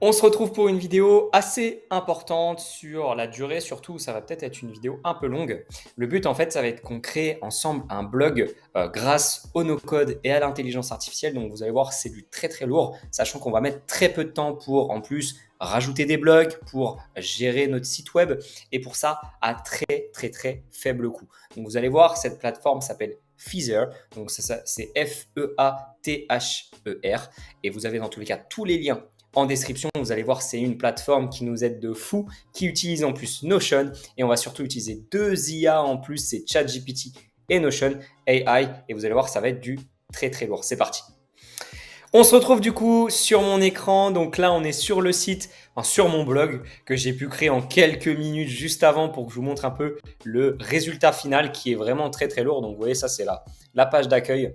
On se retrouve pour une vidéo assez importante sur la durée, surtout ça va peut-être être une vidéo un peu longue. Le but en fait ça va être qu'on crée ensemble un blog grâce au no-code et à l'intelligence artificielle. Donc vous allez voir c'est du très très lourd, sachant qu'on va mettre très peu de temps pour en plus rajouter des blogs, pour gérer notre site web et pour ça à très très très faible coût. Donc vous allez voir cette plateforme s'appelle Feather, donc c'est F-E-A-T-H-E-R et vous avez dans tous les cas tous les liens en description. Vous allez voir, c'est une plateforme qui nous aide de fou, qui utilise en plus Notion et on va surtout utiliser deux IA en plus, c'est ChatGPT et Notion AI et vous allez voir, ça va être du très très lourd. C'est parti. On se retrouve du coup sur mon écran. Donc là, on est sur le site, enfin, sur mon blog que j'ai pu créer en quelques minutes juste avant pour que je vous montre un peu le résultat final qui est vraiment très très lourd. Donc vous voyez, ça c'est la page d'accueil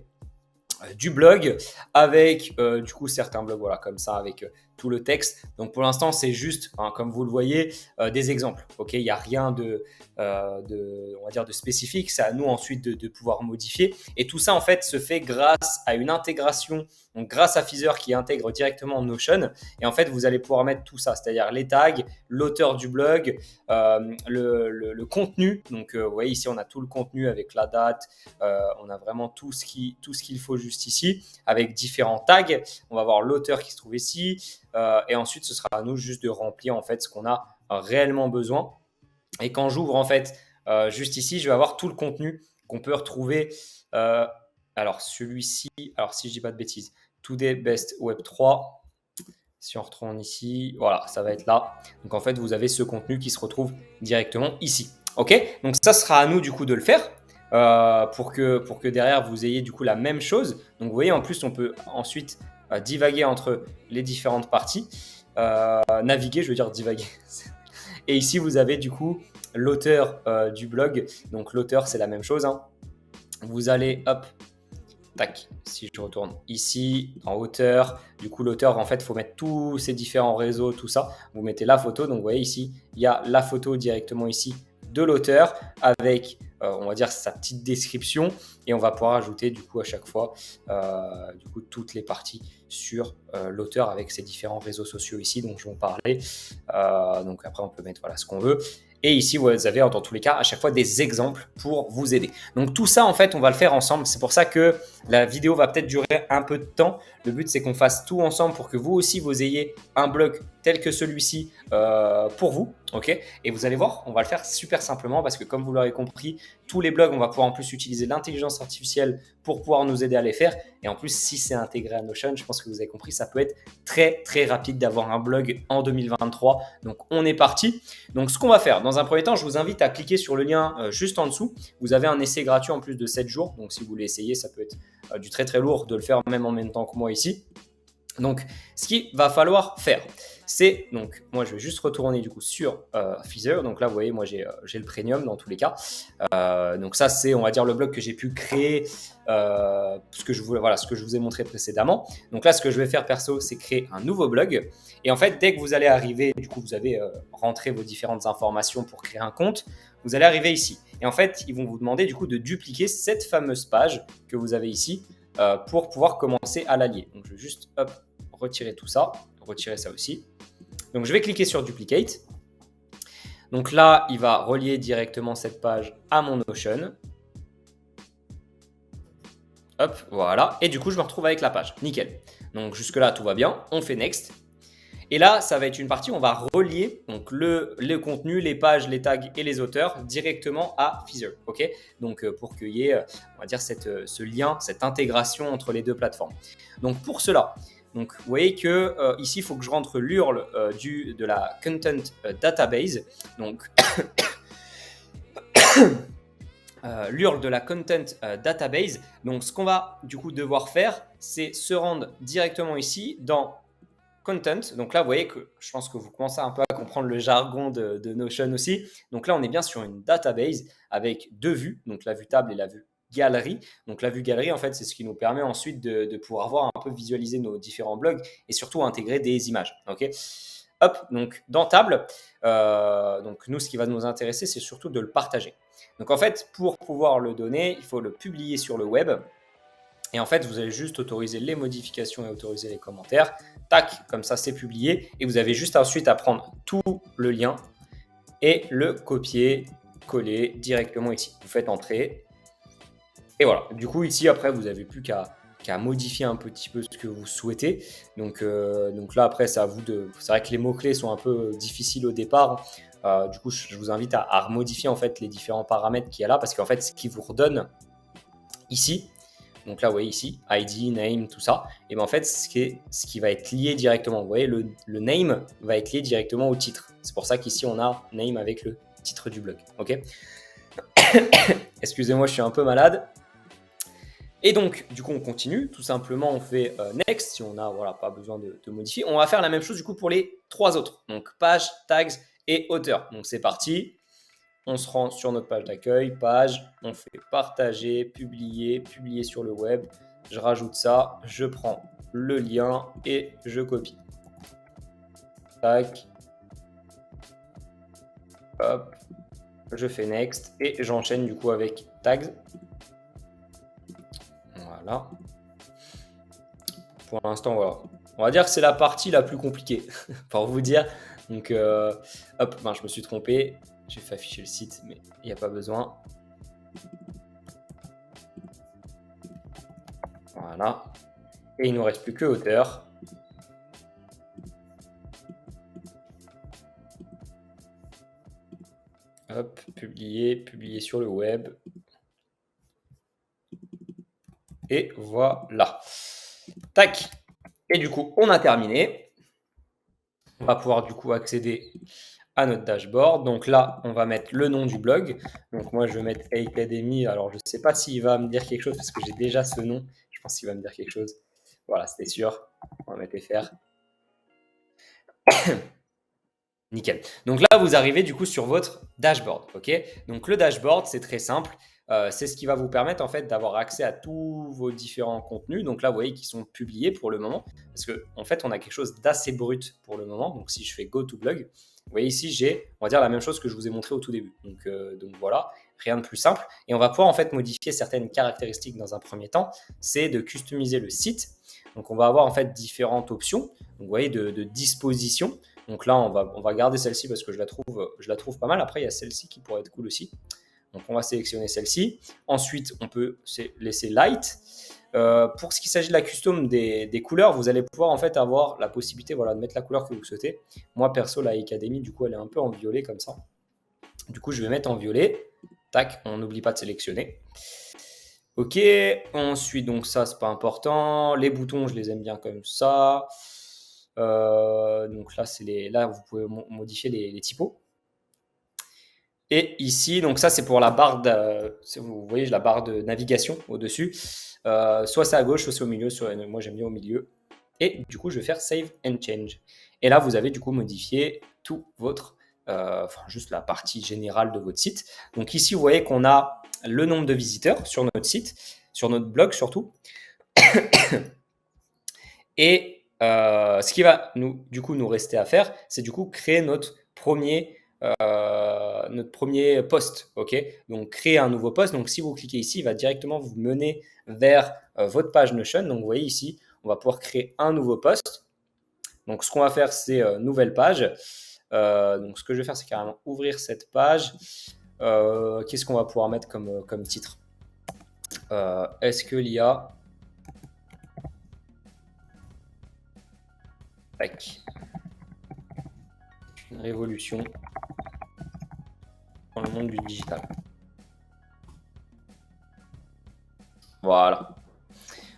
du blog avec du coup certains blogs voilà comme ça avec tout le texte. Donc pour l'instant c'est juste comme vous le voyez des exemples. Ok, il n'y a rien on va dire de spécifique. C'est à nous ensuite de pouvoir modifier et tout ça en fait se fait grâce à une intégration. Donc grâce à Feather qui intègre directement Notion et en fait vous allez pouvoir mettre tout ça, c'est-à-dire les tags, l'auteur du blog, le contenu. Donc vous voyez ici on a tout le contenu avec la date, on a vraiment tout ce qu'il faut juste ici avec différents tags. On va voir l'auteur qui se trouve ici et ensuite ce sera à nous juste de remplir en fait ce qu'on a réellement besoin. Et quand j'ouvre en fait juste ici, je vais avoir tout le contenu qu'on peut retrouver. euh, alors celui-ci, alors si je dis pas de bêtises, Today Best Web 3. Si on retourne ici, voilà, ça va être là. Donc en fait, vous avez ce contenu qui se retrouve directement ici. Ok, donc ça sera à nous du coup de le faire pour que derrière vous ayez du coup la même chose. Donc vous voyez, en plus, on peut ensuite divaguer entre les différentes parties. Naviguer, je veux dire divaguer. Et ici, vous avez du coup l'auteur du blog. Donc l'auteur, c'est la même chose, hein. Vous allez, hop, tac, si je retourne ici, en hauteur, du coup l'auteur, en fait, il faut mettre tous ces différents réseaux, tout ça. Vous mettez la photo, donc vous voyez ici, il y a la photo directement ici de l'auteur avec, on va dire, sa petite description et on va pouvoir ajouter du coup à chaque fois, du coup, toutes les parties sur l'auteur avec ses différents réseaux sociaux ici, dont je vais vous parler. Donc après, on peut mettre voilà, ce qu'on veut. Et ici, vous avez dans tous les cas à chaque fois des exemples pour vous aider. Donc tout ça, en fait, on va le faire ensemble. C'est pour ça que la vidéo va peut-être durer un peu de temps. Le but, c'est qu'on fasse tout ensemble pour que vous aussi, vous ayez un blog tel que celui-ci pour vous. Ok. Et vous allez voir, on va le faire super simplement parce que comme vous l'aurez compris, tous les blogs, on va pouvoir en plus utiliser l'intelligence artificielle pour pouvoir nous aider à les faire. Et en plus, si c'est intégré à Notion, je pense que vous avez compris, ça peut être très, très rapide d'avoir un blog en 2023. Donc, on est parti. Donc, ce qu'on va faire, dans un premier temps, je vous invite à cliquer sur le lien juste en dessous. Vous avez un essai gratuit en plus de 7 jours. Donc, si vous voulez essayer, ça peut être du très, très lourd de le faire même en même temps que moi ici. Donc, ce qu'il va falloir faire, c'est, donc, moi, je vais juste retourner du coup sur Feather. Donc là, vous voyez, moi, j'ai le premium dans tous les cas. Donc ça, c'est, on va dire, le blog que j'ai pu créer, ce que je vous ai montré précédemment. Donc là, ce que je vais faire perso, c'est créer un nouveau blog. Et en fait, dès que vous allez arriver, du coup, vous avez rentré vos différentes informations pour créer un compte, vous allez arriver ici. Et en fait, ils vont vous demander du coup de dupliquer cette fameuse page que vous avez ici pour pouvoir commencer à l'allier. Donc je vais juste retirer tout ça, retirer ça aussi. Donc je vais cliquer sur Duplicate. Donc là, il va relier directement cette page à mon Notion. Hop, voilà. Et du coup, je me retrouve avec la page. Nickel. Donc jusque-là, tout va bien. On fait Next. Et là, ça va être une partie où on va relier donc le contenu, les pages, les tags et les auteurs directement à Feather. Ok, donc pour qu'il y ait, on va dire, ce lien, cette intégration entre les deux plateformes. Donc pour cela, donc, vous voyez que ici, il faut que je rentre l'URL de la Content Database. Donc, l'URL de la Content Database. Donc, ce qu'on va du coup devoir faire, c'est se rendre directement ici dans Content. Donc là, vous voyez que je pense que vous commencez un peu à comprendre le jargon de Notion aussi. Donc là, on est bien sur une database avec deux vues, donc la vue table et la vue galerie. Donc la vue galerie, en fait, c'est ce qui nous permet ensuite de pouvoir voir un peu visualiser nos différents blogs et surtout intégrer des images. Ok. Hop, donc dans table, donc nous, ce qui va nous intéresser, c'est surtout de le partager. Donc en fait, pour pouvoir le donner, il faut le publier sur le web. Et en fait, vous allez juste autoriser les modifications et autoriser les commentaires. Tac, comme ça, c'est publié. Et vous avez juste ensuite à prendre tout le lien et le copier, coller directement ici. Vous faites entrer. Et voilà. Du coup, ici, après, vous n'avez plus qu'à modifier un petit peu ce que vous souhaitez. Donc là, après, c'est à vous de. C'est vrai que les mots-clés sont un peu difficiles au départ. Du coup, je vous invite à remodifier en fait les différents paramètres qu'il y a là, parce qu'en fait, ce qui vous redonne ici, donc là, vous voyez ici, ID, name, tout ça, et bien en fait, ce qui va être lié directement, vous voyez, le name va être lié directement au titre. C'est pour ça qu'ici, on a name avec le titre du blog. Ok. Excusez-moi, je suis un peu malade. Et donc, du coup, on continue. Tout simplement, on fait next si on n'a voilà, pas besoin de modifier. On va faire la même chose du coup pour les 3 autres. Donc, page, tags et auteur. Donc, c'est parti. On se rend sur notre page d'accueil, page, on fait partager, publier, publier sur le web. Je rajoute ça, je prends le lien et je copie. Tac. Hop. Je fais next et j'enchaîne du coup avec tags. Voilà. Pour l'instant, voilà. On va dire que c'est la partie la plus compliquée, pour vous dire. Donc, hop, ben, je me suis trompé. J'ai fait afficher le site, mais il n'y a pas besoin. Voilà. Et il ne nous reste plus que auteur. Hop, publier, publier sur le web. Et voilà. Tac. Et du coup, on a terminé. On va pouvoir du coup accéder à notre dashboard. Donc là, on va mettre le nom du blog. Donc moi, je vais mettre Academy. Alors, je ne sais pas s'il va me dire quelque chose parce que j'ai déjà ce nom. Je pense qu'il va me dire quelque chose. Voilà, c'était sûr. On va mettre FR. Nickel. Donc là, vous arrivez du coup sur votre dashboard. Ok. Donc le dashboard, c'est très simple. C'est ce qui va vous permettre en fait d'avoir accès à tous vos différents contenus. Donc là, vous voyez qu'ils sont publiés pour le moment, parce que en fait, on a quelque chose d'assez brut pour le moment. Donc si je fais Go to Blog, vous voyez ici, j'ai, on va dire la même chose que je vous ai montré au tout début. Donc voilà, rien de plus simple. Et on va pouvoir en fait modifier certaines caractéristiques dans un premier temps. C'est de customiser le site. Donc on va avoir en fait différentes options. Donc vous voyez de disposition. Donc là, on va garder celle-ci parce que je la trouve pas mal. Après, il y a celle-ci qui pourrait être cool aussi. Donc, on va sélectionner celle-ci. Ensuite, on peut laisser light. Pour ce qui s'agit de la custom des couleurs, vous allez pouvoir en fait avoir la possibilité voilà, de mettre la couleur que vous souhaitez. Moi, perso, la Academy, du coup, elle est un peu en violet comme ça. Du coup, je vais mettre en violet. Tac, on n'oublie pas de sélectionner. Ok, ensuite, donc ça, c'est pas important. Les boutons, je les aime bien comme ça. Donc là, là, vous pouvez modifier les typos. Et ici, donc ça, c'est pour la barre vous voyez, la barre de navigation au-dessus. Soit c'est à gauche, soit c'est au milieu. Moi, j'aime bien au milieu. Et du coup, je vais faire Save and Change. Et là, vous avez du coup modifié tout votre, juste la partie générale de votre site. Donc ici, vous voyez qu'on a le nombre de visiteurs sur notre site, sur notre blog surtout. Et ce qui va du coup nous rester à faire, c'est du coup créer notre premier post. Ok, donc créer un nouveau post. Donc si vous cliquez ici, il va directement vous mener vers votre page Notion. Donc vous voyez ici, on va pouvoir créer un nouveau post. Donc ce qu'on va faire, c'est nouvelle page. Donc ce que je vais faire, c'est carrément ouvrir cette page. Qu'est-ce qu'on va pouvoir mettre comme titre? Est-ce que l'IA une révolution dans le monde du digital. Voilà.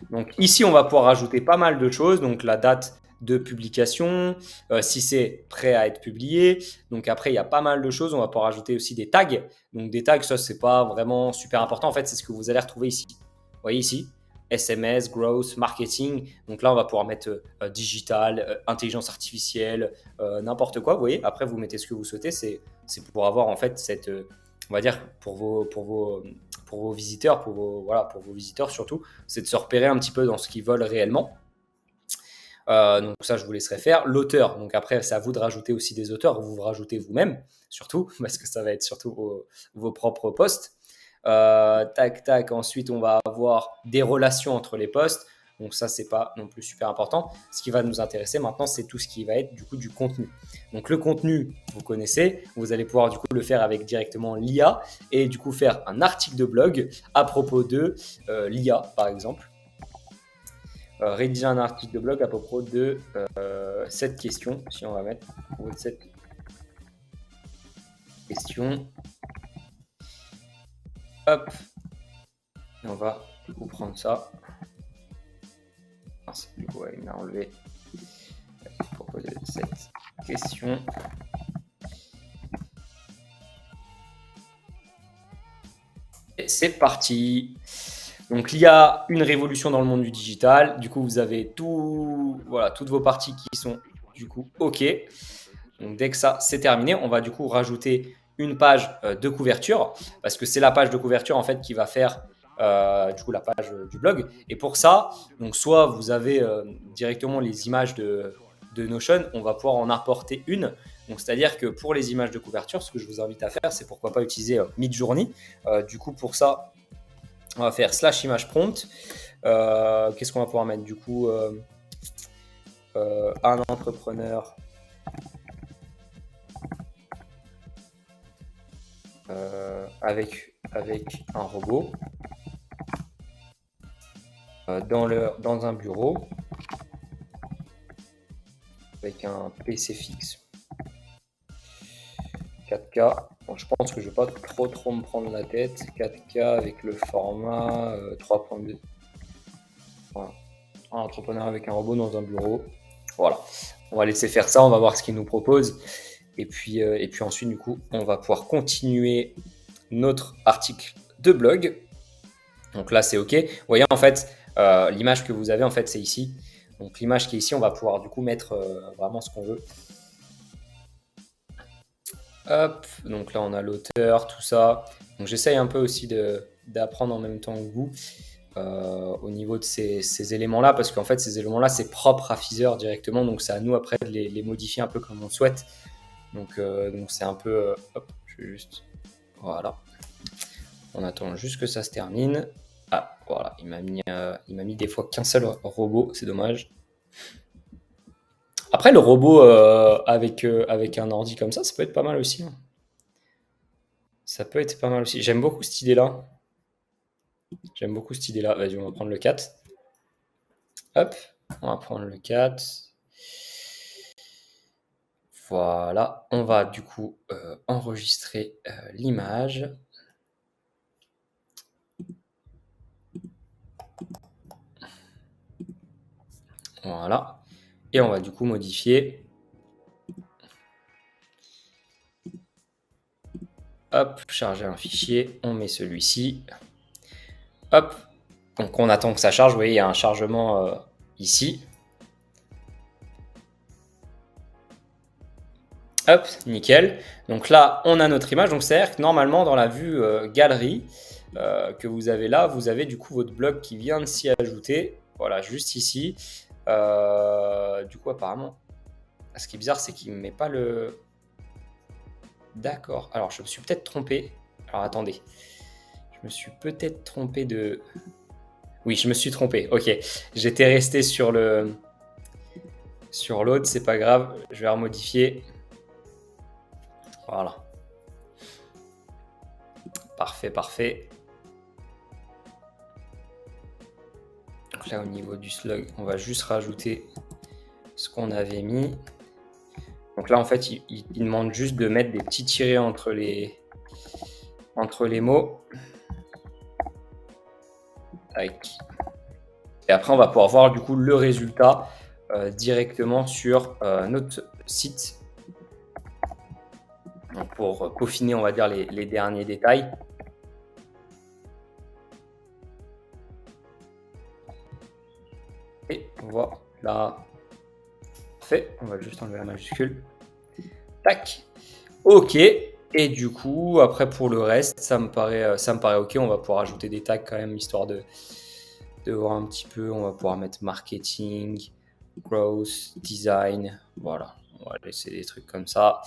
Donc ici, on va pouvoir rajouter pas mal de choses. Donc la date de publication, si c'est prêt à être publié. Donc après, il y a pas mal de choses. On va pouvoir rajouter aussi des tags. Donc des tags, ça, c'est pas vraiment super important. En fait, c'est ce que vous allez retrouver ici. Vous voyez ici, SMS, growth, marketing. Donc là, on va pouvoir mettre digital, intelligence artificielle, n'importe quoi. Vous voyez, après, vous mettez ce que vous souhaitez. C'est pour avoir en fait cette, on va dire, pour vos visiteurs, pour vos visiteurs surtout, c'est de se repérer un petit peu dans ce qu'ils veulent réellement. Donc ça, je vous laisserai faire. L'auteur, donc après, c'est à vous de rajouter aussi des auteurs. Vous rajoutez vous-même, surtout, parce que ça va être surtout vos propres posts. Tac, tac. Ensuite, on va avoir des relations entre les posts. Donc ça, c'est pas non plus super important. Ce qui va nous intéresser maintenant, c'est tout ce qui va être du coup du contenu. Donc le contenu, vous connaissez, vous allez pouvoir du coup le faire avec directement l'IA et du coup faire un article de blog à propos de l'IA par exemple. Rédiger un article de blog à propos de cette question. Si on va mettre cette question. Hop. Et on va du coup prendre ça. Du coup, il m'a enlevé. Proposer cette question. Et c'est parti. Donc, il y a une révolution dans le monde du digital. Du coup, vous avez toutes vos parties qui sont du coup OK. Donc, dès que ça c'est terminé, on va du coup rajouter une page de couverture parce que c'est la page de couverture en fait qui va faire du coup la page du blog. Et pour ça, donc soit vous avez directement les images de Notion, on va pouvoir en importer une. Donc, c'est-à-dire que pour les images de couverture, ce que je vous invite à faire, c'est pourquoi pas utiliser Midjourney. Du coup, pour ça, on va faire /image prompt. Qu'est-ce qu'on va pouvoir mettre du coup un entrepreneur avec un robot dans un bureau avec un PC fixe 4K. Bon, je pense que je ne vais pas trop me prendre la tête. 4K avec le format 3.2. Voilà. Un entrepreneur avec un robot dans un bureau. Voilà. On va laisser faire ça. On va voir ce qu'il nous propose. Et puis ensuite, du coup, on va pouvoir continuer notre article de blog. Donc là, c'est OK. Vous voyez, en fait, l'image que vous avez, en fait, c'est ici. Donc l'image qui est ici, on va pouvoir du coup mettre vraiment ce qu'on veut. Hop, donc là on a l'auteur, tout ça. Donc j'essaye un peu aussi d'apprendre en même temps que vous au niveau de ces éléments-là, parce qu'en fait ces éléments-là c'est propre à Feather directement, donc c'est à nous après de les modifier un peu comme on souhaite. Donc c'est un peu... hop, je vais juste... Voilà. On attend juste que ça se termine. Ah, voilà, il m'a mis des fois qu'un seul robot, c'est dommage. Après, le robot avec un ordi comme ça peut être pas mal aussi. Hein. Ça peut être pas mal aussi. J'aime beaucoup cette idée-là. Vas-y, on va prendre le 4. Hop, on va prendre le 4. Voilà, on va du coup enregistrer l'image. Voilà. Et on va du coup modifier. Hop, charger un fichier. On met celui-ci. Hop. Donc on attend que ça charge. Vous voyez, il y a un chargement ici. Hop, nickel. Donc là, on a notre image. Donc c'est-à-dire que normalement, dans la vue galerie que vous avez là, vous avez du coup votre blog qui vient de s'y ajouter. Voilà, juste ici. Du coup, apparemment, ce qui est bizarre, c'est qu'il ne met pas le... D'accord. Alors, je me suis peut-être trompé. Alors, attendez. Je me suis peut-être trompé de... Oui, je me suis trompé. Ok. J'étais resté sur l'autre. C'est pas grave. Je vais remodifier. Voilà. Parfait. Donc là, au niveau du slug, on va juste rajouter ce qu'on avait mis. Donc là, en fait, il demande juste de mettre des petits tirets entre les mots. Tac. Et après, on va pouvoir voir du coup le résultat directement sur notre site. Donc, pour peaufiner, on va dire, les derniers détails. Et voilà. Parfait. On va juste enlever la majuscule. Tac. OK. Et du coup, après, pour le reste, ça me paraît OK. On va pouvoir ajouter des tags quand même, histoire de voir un petit peu. On va pouvoir mettre marketing, growth, design. Voilà. On va laisser des trucs comme ça.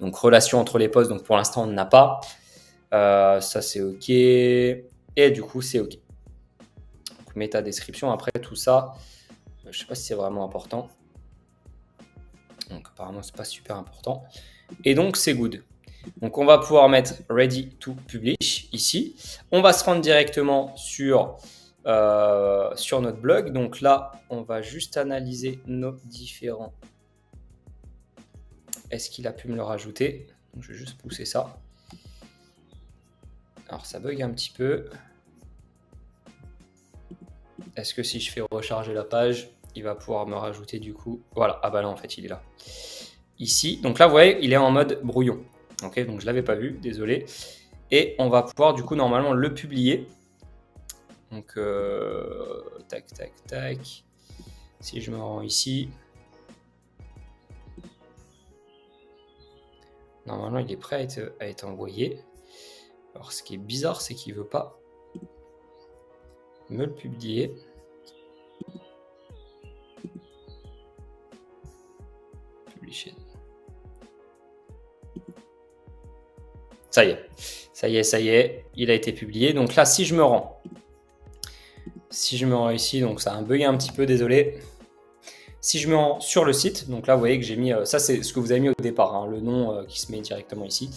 Donc, relation entre les posts. Donc, pour l'instant, on n'a pas. Ça, c'est OK. Et du coup, c'est OK. Donc, méta description. Après, tout ça, je ne sais pas si c'est vraiment important. Donc, apparemment, ce n'est pas super important. Et donc, c'est good. Donc, on va pouvoir mettre Ready to Publish ici. On va se rendre directement sur notre blog. Donc là, on va juste analyser nos différents. Est-ce qu'il a pu me le rajouter? Donc, je vais juste pousser ça. Alors, ça bug un petit peu. Est-ce que si je fais recharger la page, il va pouvoir me rajouter du coup? Voilà, ah bah là, en fait, il est là. Ici, donc là, vous voyez, il est en mode brouillon. Ok, donc je ne l'avais pas vu, désolé. Et on va pouvoir du coup, normalement, le publier. Donc, tac, tac, tac. Si je me rends ici. Normalement, il est prêt à être envoyé. Alors, ce qui est bizarre, c'est qu'il ne veut pas me le publier. Publier. Ça y est, il a été publié. Donc là, si je me rends ici, donc ça a bugué un petit peu, désolé. Si je me rends sur le site, donc là, vous voyez que j'ai mis, ça c'est ce que vous avez mis au départ, hein, le nom qui se met directement ici.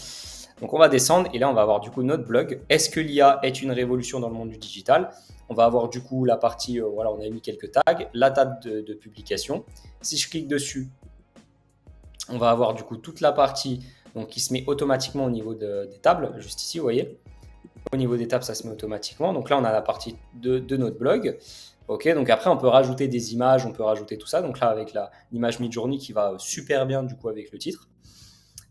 Donc on va descendre et là, on va avoir du coup notre blog. Est-ce que l'IA est une révolution dans le monde du digital? On va avoir du coup la partie, voilà, on a mis quelques tags, la date de publication. Si je clique dessus, on va avoir du coup toute la partie donc, qui se met automatiquement au niveau des tables, juste ici, vous voyez. Au niveau des tables, ça se met automatiquement. Donc là, on a la partie de notre blog. Ok, donc après, on peut rajouter des images, on peut rajouter tout ça. Donc là, avec l'image Midjourney qui va super bien du coup avec le titre.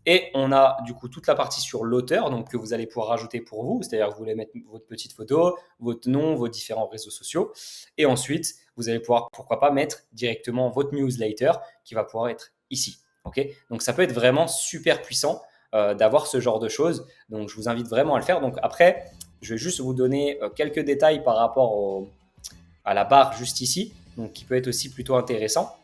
Et on a du coup toute la partie sur l'auteur, donc que vous allez pouvoir rajouter pour vous, c'est-à-dire que vous voulez mettre votre petite photo, votre nom, vos différents réseaux sociaux. Et ensuite, vous allez pouvoir, pourquoi pas, mettre directement votre newsletter qui va pouvoir être ici. Okay, donc ça peut être vraiment super puissant d'avoir ce genre de choses. Donc je vous invite vraiment à le faire. Donc après, je vais juste vous donner quelques détails par rapport à la barre juste ici, donc qui peut être aussi plutôt intéressant.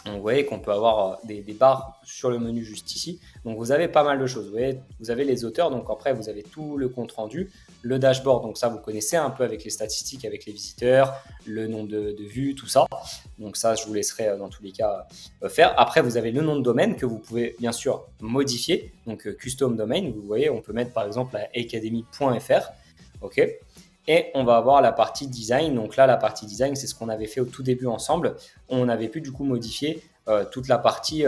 Donc, vous voyez qu'on peut avoir des barres sur le menu juste ici. Donc, vous avez pas mal de choses. Vous voyez, vous avez les auteurs. Donc, après, vous avez tout le compte rendu. Le dashboard, donc ça, vous connaissez un peu avec les statistiques, avec les visiteurs, le nombre de vues, tout ça. Donc, ça, je vous laisserai dans tous les cas faire. Après, vous avez le nom de domaine que vous pouvez bien sûr modifier. Donc, custom domain. Vous voyez, on peut mettre par exemple à academy.fr. OK. Et on va avoir la partie design. Donc là, la partie design, c'est ce qu'on avait fait au tout début ensemble. On avait pu du coup modifier toute la partie,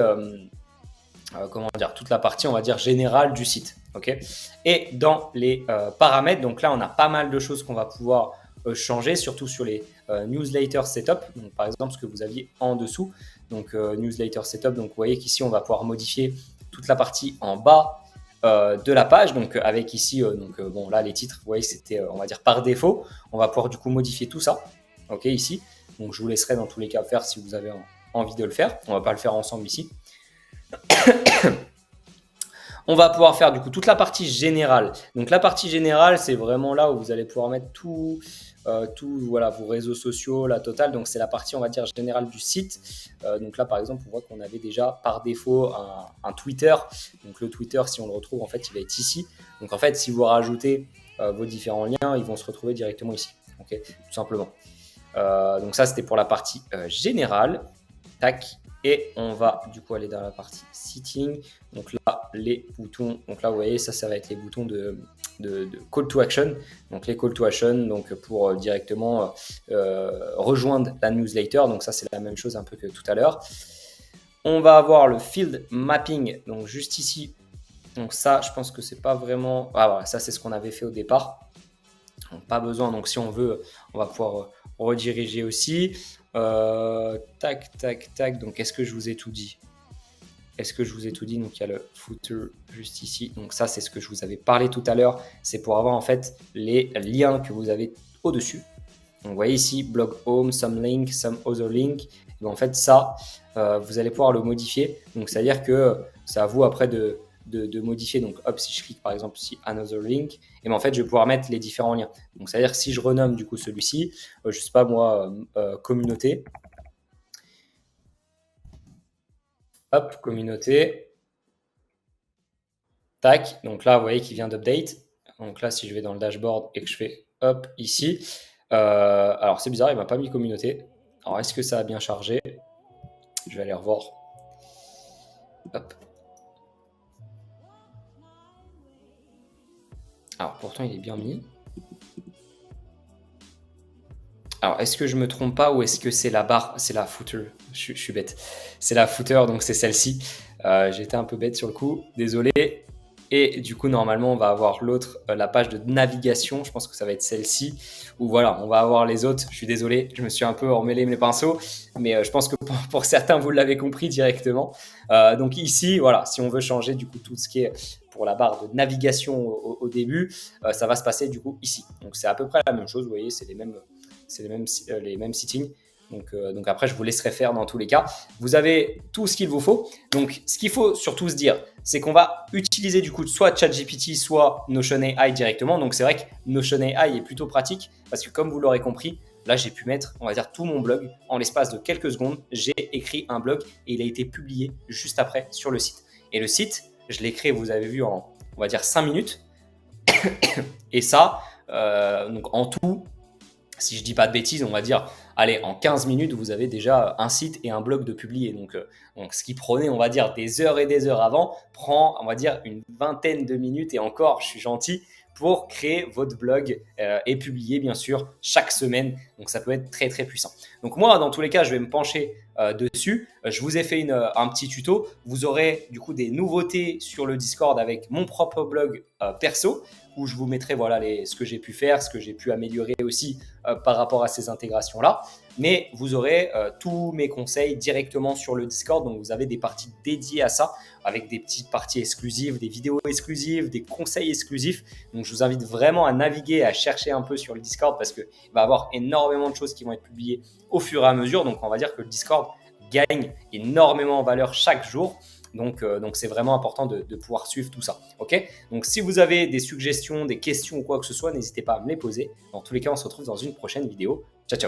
toute la partie, on va dire, générale du site. Okay, et dans les paramètres, donc là, on a pas mal de choses qu'on va pouvoir changer, surtout sur les newsletter setup. Donc, par exemple, ce que vous aviez en dessous. Donc, newsletter setup. Donc, vous voyez qu'ici, on va pouvoir modifier toute la partie en bas de la page, donc avec ici, bon là les titres, vous voyez c'était on va dire par défaut, on va pouvoir du coup modifier tout ça, ok ici, donc je vous laisserai dans tous les cas faire si vous avez envie de le faire, on va pas le faire ensemble ici. On va pouvoir faire du coup toute la partie générale. Donc la partie générale, c'est vraiment là où vous allez pouvoir mettre tout, voilà, vos réseaux sociaux, la totale. Donc c'est la partie, on va dire, générale du site. Donc là, par exemple, on voit qu'on avait déjà par défaut un Twitter. Donc le Twitter, si on le retrouve, en fait, il va être ici. Donc en fait, si vous rajoutez vos différents liens, ils vont se retrouver directement ici. Ok, tout simplement. Donc ça, c'était pour la partie générale. Tac. Et on va du coup aller dans la partie setting. Donc là, les boutons. Donc là, vous voyez, ça va être les boutons de call to action. Donc les call to action, donc pour directement rejoindre la newsletter. Donc ça, c'est la même chose un peu que tout à l'heure. On va avoir le field mapping. Donc juste ici. Donc ça, je pense que c'est pas vraiment. Ah voilà, ça c'est ce qu'on avait fait au départ. Donc, pas besoin. Donc si on veut, on va pouvoir rediriger aussi. Tac, tac, tac. Donc, est-ce que je vous ai tout dit? Donc, il y a le footer juste ici. Donc, ça, c'est ce que je vous avais parlé tout à l'heure. C'est pour avoir en fait les liens que vous avez au-dessus. Donc, vous voyez ici, blog home, some link, some other link. Et en fait, ça, vous allez pouvoir le modifier. Donc, c'est-à-dire que c'est à vous après de modifier. Donc, hop, si je clique par exemple ici, another link, et en fait, je vais pouvoir mettre les différents liens. Donc, c'est-à-dire que si je renomme du coup celui-ci, je sais pas moi, communauté. Hop, communauté. Tac. Donc là, vous voyez qu'il vient d'update. Donc là, si je vais dans le dashboard et que je fais hop ici, alors c'est bizarre, il m'a pas mis communauté. Alors est-ce que ça a bien chargé? Je vais aller revoir. Hop. Alors pourtant il est bien mis. Alors est-ce que je me trompe pas ou est-ce que c'est la barre, c'est la footer? Je suis bête. C'est la footer, donc c'est celle-ci. J'étais un peu bête sur le coup, désolé. Et du coup, normalement, on va avoir l'autre, la page de navigation. Je pense que ça va être celle-ci. Ou voilà, on va avoir les autres. Je suis désolé, je me suis un peu emmêlé mes pinceaux. Mais je pense que pour certains, vous l'avez compris directement. Donc ici, voilà, si on veut changer du coup tout ce qui est pour la barre de navigation au début, ça va se passer du coup ici. Donc c'est à peu près la même chose. Vous voyez, c'est les mêmes settings. Donc après, je vous laisserai faire dans tous les cas. Vous avez tout ce qu'il vous faut. Donc, ce qu'il faut surtout se dire, c'est qu'on va utiliser du coup soit ChatGPT, soit Notion AI directement. Donc, c'est vrai que Notion AI est plutôt pratique parce que comme vous l'aurez compris, là, j'ai pu mettre, on va dire, tout mon blog. En l'espace de quelques secondes, j'ai écrit un blog et il a été publié juste après sur le site. Et le site, je l'ai créé, vous avez vu, en, on va dire, 5 minutes. Et ça, donc en tout, si je dis pas de bêtises, on va dire, allez, en 15 minutes, vous avez déjà un site et un blog de publié. Donc ce qui prenait, on va dire, des heures et des heures avant, prend, on va dire, une vingtaine de minutes et encore, je suis gentil, pour créer votre blog et publier, bien sûr, chaque semaine. Donc ça peut être très, très puissant. Donc moi, dans tous les cas, je vais me pencher dessus. Je vous ai fait un petit tuto. Vous aurez du coup des nouveautés sur le Discord avec mon propre blog perso où je vous mettrai voilà, ce que j'ai pu faire, ce que j'ai pu améliorer aussi par rapport à ces intégrations-là. Mais vous aurez tous mes conseils directement sur le Discord. Donc, vous avez des parties dédiées à ça avec des petites parties exclusives, des vidéos exclusives, des conseils exclusifs. Donc, je vous invite vraiment à naviguer, à chercher un peu sur le Discord parce qu'il va y avoir énormément de choses qui vont être publiées au fur et à mesure. Donc, on va dire que le Discord gagne énormément en valeur chaque jour. Donc c'est vraiment important de pouvoir suivre tout ça. Ok. Donc, si vous avez des suggestions, des questions ou quoi que ce soit, n'hésitez pas à me les poser. Dans tous les cas, on se retrouve dans une prochaine vidéo. Ciao, ciao.